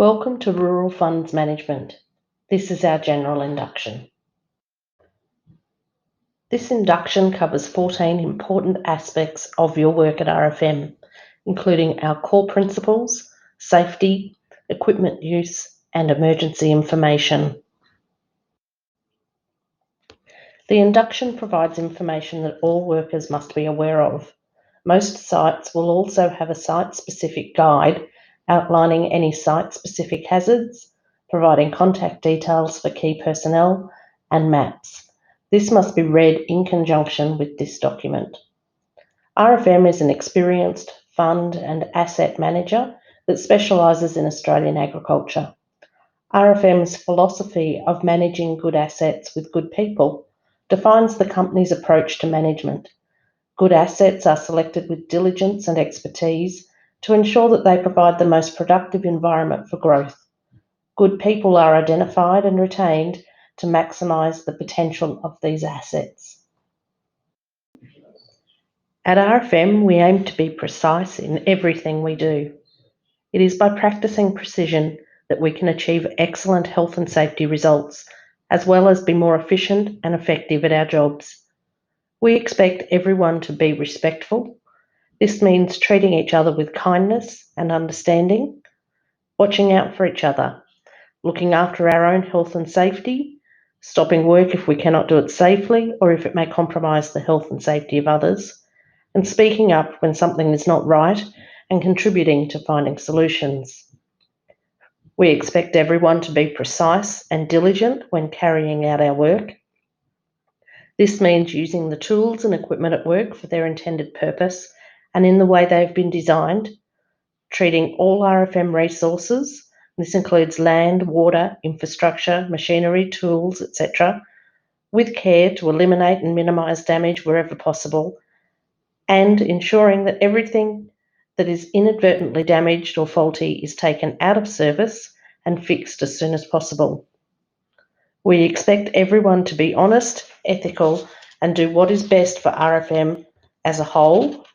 Welcome to Rural Funds Management. This is our general induction. This induction covers 14 important aspects of your work at RFM, including our core principles, safety, equipment use, and emergency information. The induction provides information that all workers must be aware of. Most sites will also have a site-specific guide outlining any site-specific hazards, providing contact details for key personnel, and maps. This must be read in conjunction with this document. RFM is an experienced fund and asset manager that specialises in Australian agriculture. RFM's philosophy of managing good assets with good people defines the company's approach to management. Good assets are selected with diligence and expertise to ensure that they provide the most productive environment for growth. Good people are identified and retained to maximise the potential of these assets. At RFM, we aim to be precise in everything we do. It is by practicing precision that we can achieve excellent health and safety results, as well as be more efficient and effective at our jobs. We expect everyone to be respectful. This means treating each other with kindness and understanding, watching out for each other, looking after our own health and safety, stopping work if we cannot do it safely or if it may compromise the health and safety of others, and speaking up when something is not right and contributing to finding solutions. We expect everyone to be precise and diligent when carrying out our work. This means using the tools and equipment at work for their intended purpose and in the way they've been designed, treating all RFM resources, this includes land, water, infrastructure, machinery, tools, etc., with care to eliminate and minimise damage wherever possible, and ensuring that everything that is inadvertently damaged or faulty is taken out of service and fixed as soon as possible. We expect everyone to be honest, ethical, and do what is best for RFM as a whole.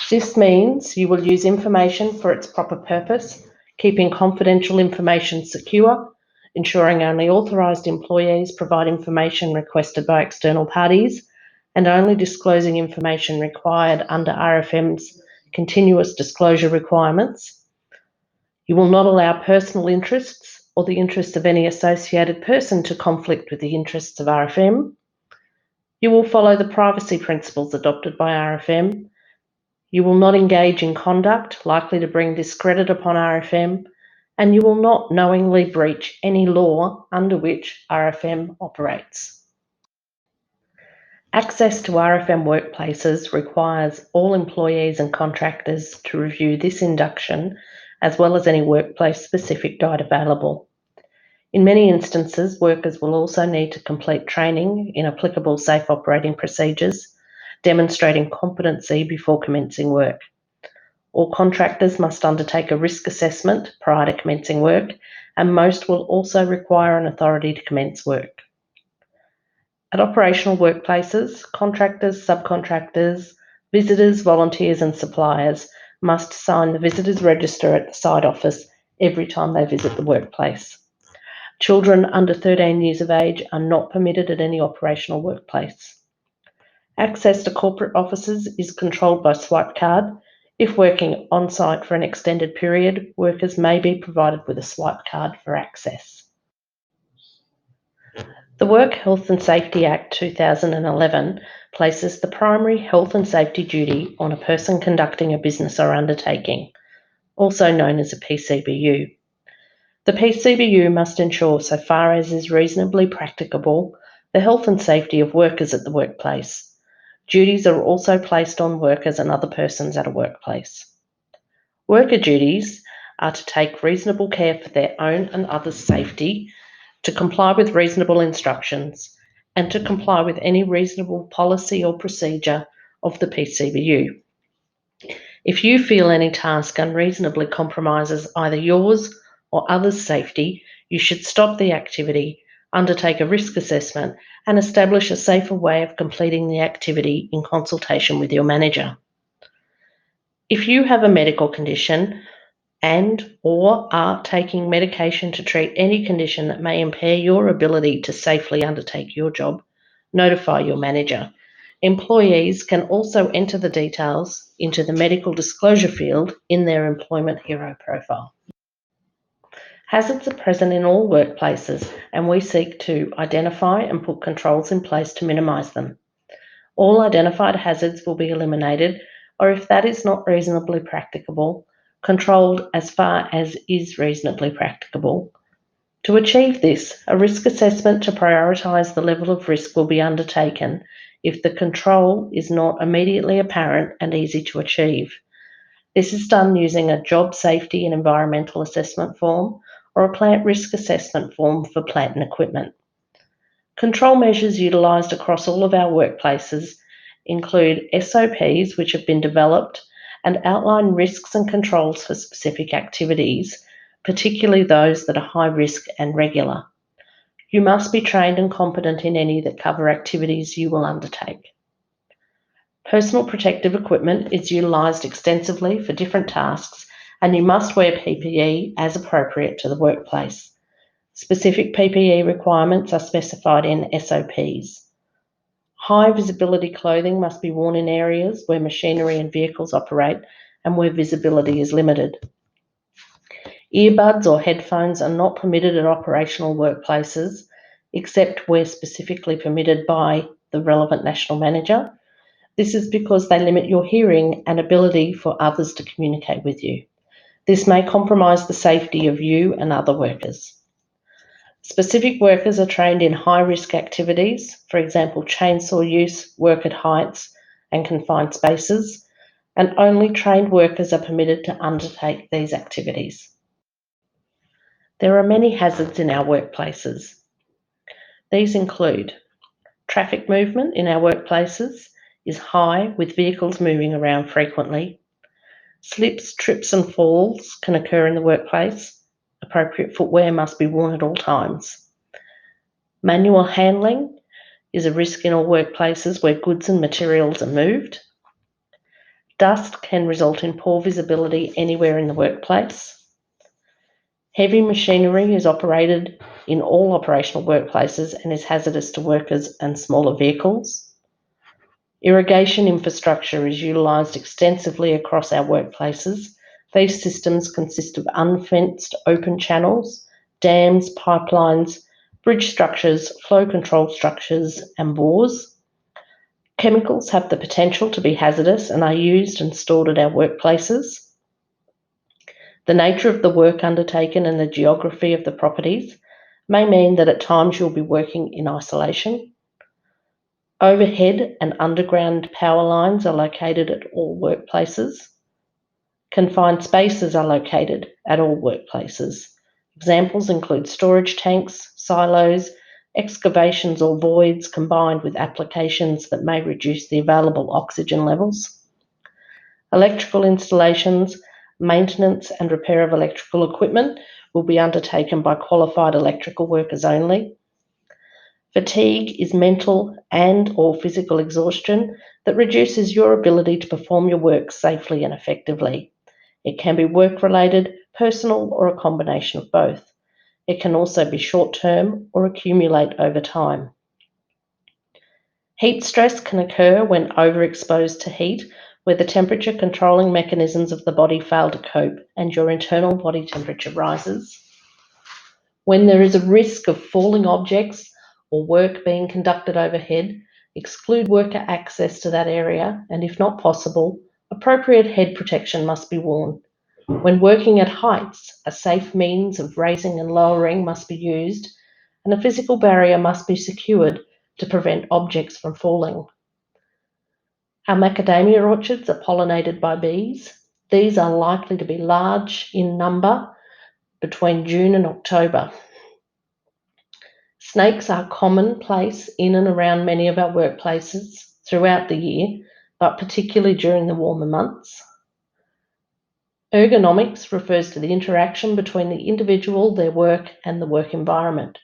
This means you will use information for its proper purpose, keeping confidential information secure, ensuring only authorised employees provide information requested by external parties, and only disclosing information required under RFM's continuous disclosure requirements. You will not allow personal interests or the interests of any associated person to conflict with the interests of RFM. You will follow the privacy principles adopted by RFM. You will not engage in conduct likely to bring discredit upon RFM, and you will not knowingly breach any law under which RFM operates. Access to RFM workplaces requires all employees and contractors to review this induction, as well as any workplace-specific guide available. In many instances, workers will also need to complete training in applicable safe operating procedures, demonstrating competency before commencing work. All contractors must undertake a risk assessment prior to commencing work, and most will also require an authority to commence work. At operational workplaces, contractors, subcontractors, visitors, volunteers, and suppliers must sign the visitors register at the site office every time they visit the workplace. Children under 13 years of age are not permitted at any operational workplace. Access to corporate offices is controlled by swipe card. If working on site for an extended period, workers may be provided with a swipe card for access. The Work Health and Safety Act 2011 places the primary health and safety duty on a person conducting a business or undertaking, also known as a PCBU. The PCBU must ensure, so far as is reasonably practicable, the health and safety of workers at the workplace. Duties are also placed on workers and other persons at a workplace. Worker duties are to take reasonable care for their own and others' safety, to comply with reasonable instructions, and to comply with any reasonable policy or procedure of the PCBU. If you feel any task unreasonably compromises either yours or others' safety, you should stop the activity, undertake a risk assessment, and establish a safer way of completing the activity in consultation with your manager. If you have a medical condition, and or are taking medication to treat any condition that may impair your ability to safely undertake your job, notify your manager. Employees can also enter the details into the medical disclosure field in their Employment Hero profile. Hazards are present in all workplaces, and we seek to identify and put controls in place to minimise them. All identified hazards will be eliminated, or if that is not reasonably practicable, controlled as far as is reasonably practicable. To achieve this, a risk assessment to prioritise the level of risk will be undertaken if the control is not immediately apparent and easy to achieve. This is done using a job safety and environmental assessment form or a plant risk assessment form for plant and equipment. Control measures utilised across all of our workplaces include SOPs which have been developed and outline risks and controls for specific activities, particularly those that are high risk and regular. You must be trained and competent in any that cover activities you will undertake. Personal protective equipment is utilised extensively for different tasks, and you must wear PPE as appropriate to the workplace. Specific PPE requirements are specified in SOPs. High visibility clothing must be worn in areas where machinery and vehicles operate and where visibility is limited. Earbuds or headphones are not permitted at operational workplaces, except where specifically permitted by the relevant national manager. This is because they limit your hearing and ability for others to communicate with you. This may compromise the safety of you and other workers. Specific workers are trained in high-risk activities, for example, chainsaw use, work at heights and confined spaces, and only trained workers are permitted to undertake these activities. There are many hazards in our workplaces. These include traffic movement in our workplaces is high with vehicles moving around frequently. Slips, trips and falls can occur in the workplace. Appropriate footwear must be worn at all times. Manual handling is a risk in all workplaces where goods and materials are moved. Dust can result in poor visibility anywhere in the workplace. Heavy machinery is operated in all operational workplaces and is hazardous to workers and smaller vehicles. Irrigation infrastructure is utilised extensively across our workplaces. These systems consist of unfenced open channels, dams, pipelines, bridge structures, flow control structures, and bores. Chemicals have the potential to be hazardous and are used and stored at our workplaces. The nature of the work undertaken and the geography of the properties may mean that at times you'll be working in isolation. Overhead and underground power lines are located at all workplaces. Confined spaces are located at all workplaces. Examples include storage tanks, silos, excavations or voids combined with applications that may reduce the available oxygen levels. Electrical installations, maintenance and repair of electrical equipment will be undertaken by qualified electrical workers only. Fatigue is mental and or physical exhaustion that reduces your ability to perform your work safely and effectively. It can be work-related, personal, or a combination of both. It can also be short-term or accumulate over time. Heat stress can occur when overexposed to heat, where the temperature controlling mechanisms of the body fail to cope and your internal body temperature rises. When there is a risk of falling objects or work being conducted overhead, exclude worker access to that area, and if not possible, appropriate head protection must be worn. When working at heights, a safe means of raising and lowering must be used, and a physical barrier must be secured to prevent objects from falling. Our macadamia orchards are pollinated by bees. These are likely to be large in number between June and October. Snakes are commonplace in and around many of our workplaces throughout the year, but particularly during the warmer months. Ergonomics refers to the interaction between the individual, their work, and the work environment.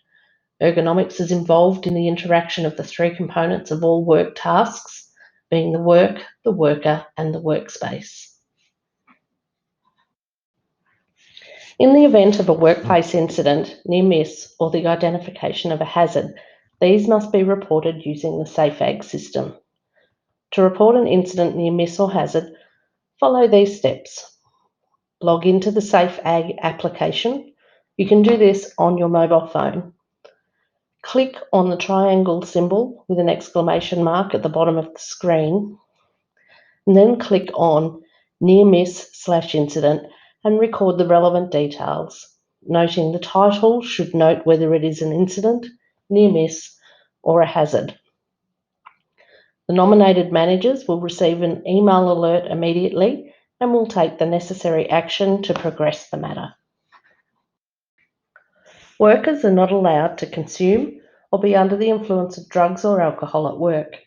Ergonomics is involved in the interaction of the three components of all work tasks, being the work, the worker, and the workspace. In the event of a workplace incident, near miss, or the identification of a hazard, these must be reported using the SafeAg system. To report an incident near miss or hazard, follow these steps. Log into the SafeAg application. You can do this on your mobile phone. Click on the triangle symbol with an exclamation mark at the bottom of the screen, and then click on Near Miss/Incident and record the relevant details, noting the title should note whether it is an incident, near miss, or a hazard. The nominated managers will receive an email alert immediately and will take the necessary action to progress the matter. Workers are not allowed to consume or be under the influence of drugs or alcohol at work.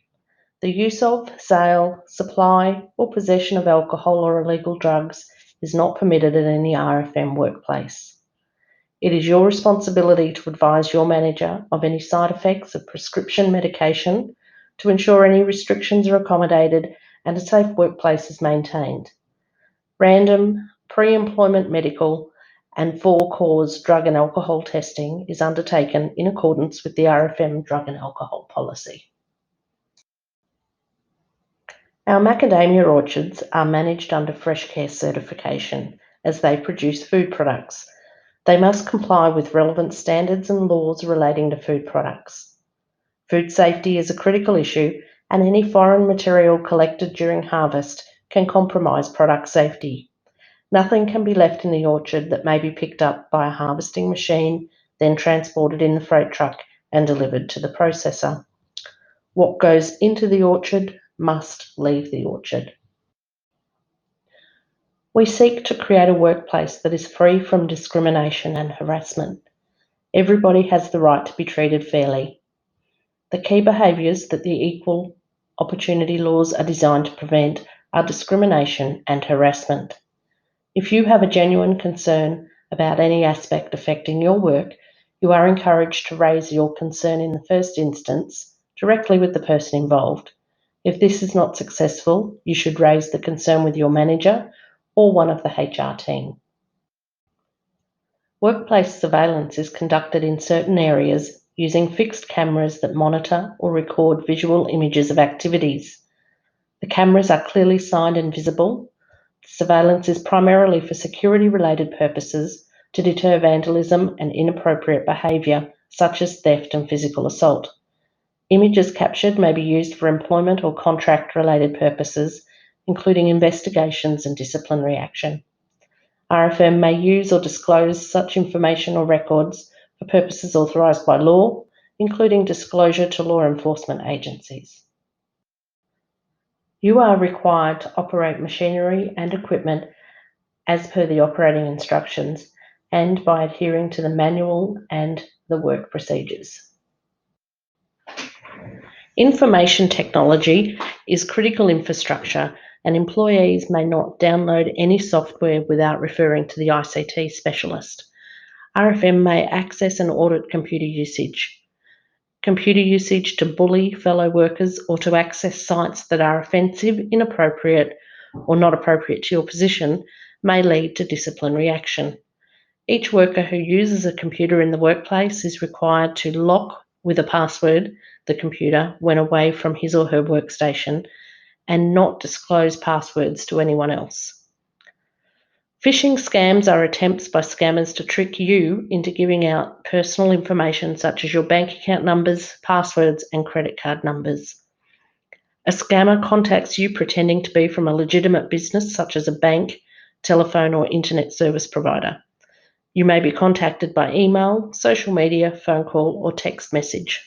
The use of, sale, supply, or possession of alcohol or illegal drugs is not permitted at any RFM workplace. It is your responsibility to advise your manager of any side effects of prescription medication to ensure any restrictions are accommodated and a safe workplace is maintained. Random, pre-employment medical, and for-cause drug and alcohol testing is undertaken in accordance with the RFM drug and alcohol policy. Our macadamia orchards are managed under Fresh Care certification as they produce food products. They must comply with relevant standards and laws relating to food products. Food safety is a critical issue, and any foreign material collected during harvest can compromise product safety. Nothing can be left in the orchard that may be picked up by a harvesting machine, then transported in the freight truck and delivered to the processor. What goes into the orchard must leave the orchard. We seek to create a workplace that is free from discrimination and harassment. Everybody has the right to be treated fairly. The key behaviours that the equal opportunity laws are designed to prevent are discrimination and harassment. If you have a genuine concern about any aspect affecting your work, you are encouraged to raise your concern in the first instance directly with the person involved. If this is not successful, you should raise the concern with your manager or one of the HR team. Workplace surveillance is conducted in certain areas using fixed cameras that monitor or record visual images of activities. The cameras are clearly signed and visible. Surveillance is primarily for security-related purposes to deter vandalism and inappropriate behaviour, such as theft and physical assault. Images captured may be used for employment or contract-related purposes, including investigations and disciplinary action. RFM may use or disclose such information or records for purposes authorised by law, including disclosure to law enforcement agencies. You are required to operate machinery and equipment as per the operating instructions and by adhering to the manual and the work procedures. Information technology is critical infrastructure, and employees may not download any software without referring to the ICT specialist. RFM may access and audit computer usage. Computer usage to bully fellow workers or to access sites that are offensive, inappropriate, or not appropriate to your position may lead to disciplinary action. Each worker who uses a computer in the workplace is required to lock with a password the computer when away from his or her workstation and not disclose passwords to anyone else. Phishing scams are attempts by scammers to trick you into giving out personal information such as your bank account numbers, passwords, and credit card numbers. A scammer contacts you pretending to be from a legitimate business such as a bank, telephone, or internet service provider. You may be contacted by email, social media, phone call, or text message.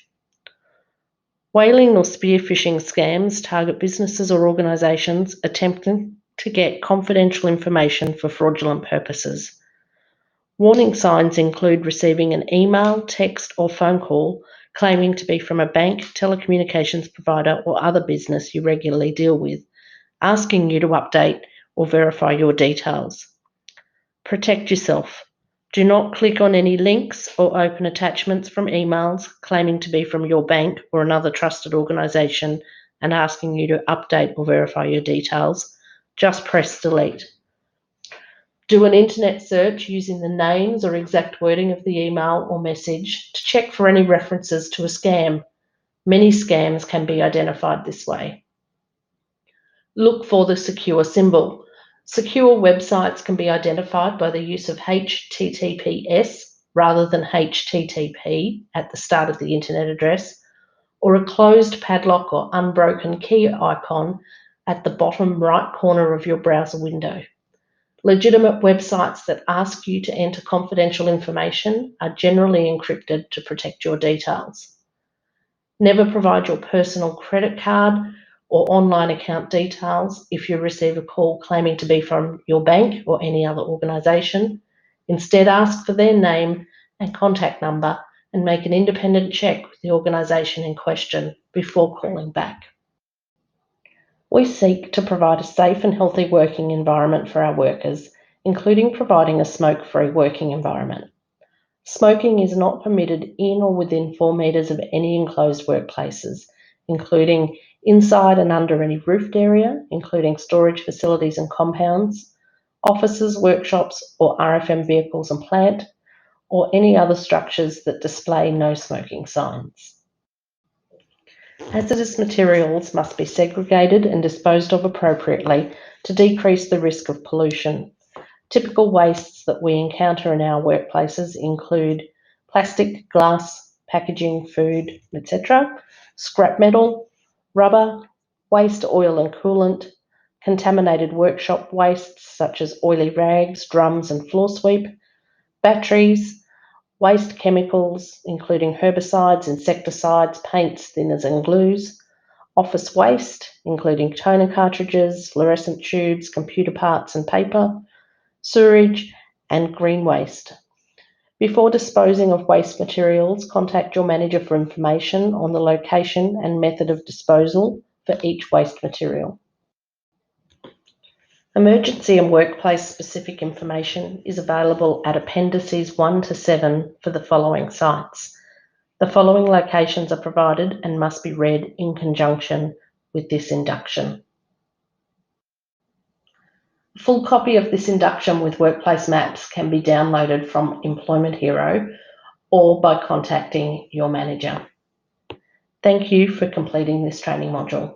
Whaling or spear phishing scams target businesses or organisations attempting to get confidential information for fraudulent purposes. Warning signs include receiving an email, text, or phone call claiming to be from a bank, telecommunications provider, or other business you regularly deal with, asking you to update or verify your details. Protect yourself. Do not click on any links or open attachments from emails claiming to be from your bank or another trusted organisation and asking you to update or verify your details. Just press delete. Do an internet search using the names or exact wording of the email or message to check for any references to a scam. Many scams can be identified this way. Look for the secure symbol. Secure websites can be identified by the use of HTTPS rather than HTTP at the start of the internet address, or a closed padlock or unbroken key icon at the bottom right corner of your browser window. Legitimate websites that ask you to enter confidential information are generally encrypted to protect your details. Never provide your personal credit card or online account details if you receive a call claiming to be from your bank or any other organisation. Instead, ask for their name and contact number and make an independent check with the organisation in question before calling back. We seek to provide a safe and healthy working environment for our workers, including providing a smoke-free working environment. Smoking is not permitted in or within 4 metres of any enclosed workplaces, including inside and under any roofed area, including storage facilities and compounds, offices, workshops, or RFM vehicles and plant, or any other structures that display no smoking signs. Hazardous materials must be segregated and disposed of appropriately to decrease the risk of pollution. Typical wastes that we encounter in our workplaces include plastic, glass, packaging, food, etc., scrap metal, rubber, waste oil and coolant, contaminated workshop wastes such as oily rags, drums and floor sweep, batteries, waste chemicals including herbicides, insecticides, paints, thinners and glues, office waste including toner cartridges, fluorescent tubes, computer parts and paper, sewage, and green waste. Before disposing of waste materials, contact your manager for information on the location and method of disposal for each waste material. Emergency and workplace specific information is available at appendices 1 to 7 for the following sites. The following locations are provided and must be read in conjunction with this induction. A full copy of this induction with workplace maps can be downloaded from Employment Hero or by contacting your manager. Thank you for completing this training module.